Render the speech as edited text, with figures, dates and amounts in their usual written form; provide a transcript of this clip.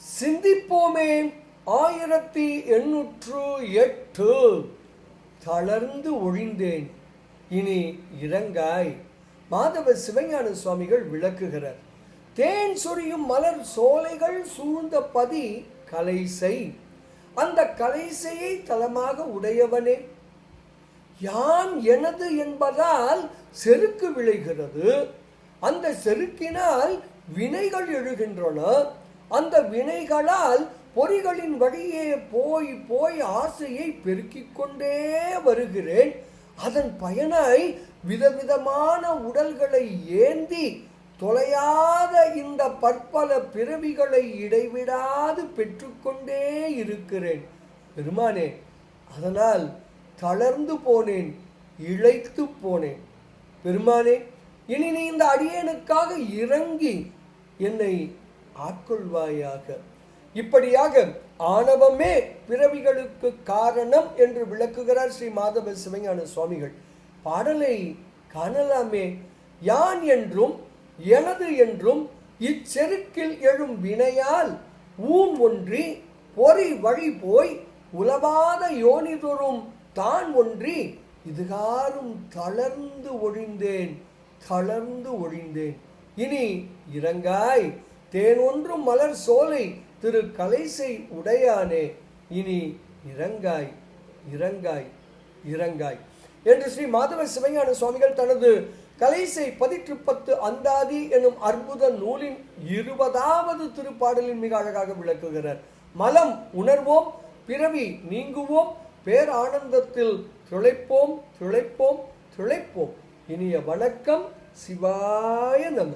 சிந்திப்போமே. 1808 தளர்ந்து ஒழிந்தேன் இனி இறங்காய். மாதவ சிவஞான சுவாமிகள் விளக்குகிறார். தேன் சொரியும் மலர் சோலைகள் சூழ்ந்த பதி கலைசை. அந்த கலைசையை தலமாக உடையவனே, யான் எனது என்பதால் செருக்கு விளைகிறது. அந்த செருக்கினால் வினைகள் எழுகின்றன. அந்த வினைகளால் பொறிகளின் வழியே போய் போய் ஆசையை பெருக்கிக் கொண்டே வருகிறேன். அதன் பயனாய் விதவிதமான உடல்களை ஏந்தி தொலையாத இந்த பற்பல பிறவிகளை இடைவிடாது பெற்றுக்கொண்டே இருக்கிறேன் பெருமானே. அதனால் தளர்ந்து போனேன், இழைத்து போனேன் பெருமானே. இனி நீ இந்த அடியேனுக்காக இறங்கி என்னை ஆட்கொள்வாயாக. இப்படியாக ஆணவமே பிறவிகளுக்கு காரணம் என்று விளக்குகிறார் ஸ்ரீ மாதவ சிவஞான சுவாமிகள். பாடலை காணலாமே. யான் என்றும் எனது என்றும் இச்செருக்கில் எழும் வினையால் ஊன் ஒன்றி பொறி வழி போய் உலவாத யோனிதொரும் தான் ஒன்றி இதுகாரும் தளர்ந்து ஒழிந்தேன், தளர்ந்து ஒழிந்தேன். இனி இறங்காய். தேன் ஒன்றும் மலர் சோலை திரு கலைசை உடையானே, இனி இறங்காய், இறங்காய், இறங்காய் என்று ஸ்ரீ மாதவ சிவஞான சுவாமிகள் தனது கலைசை 18 அந்தாதி எனும் அற்புத நூலின் 20வது திருப்பாடலின் மிக அழகாக விளக்குகிறார். மலம் உணர்வோம், பிறவி நீங்குவோம், பேரானந்தத்தில் திளைப்போம், திளைப்போம், திளைப்போம். இனிய வணக்கம். சிவாய நம.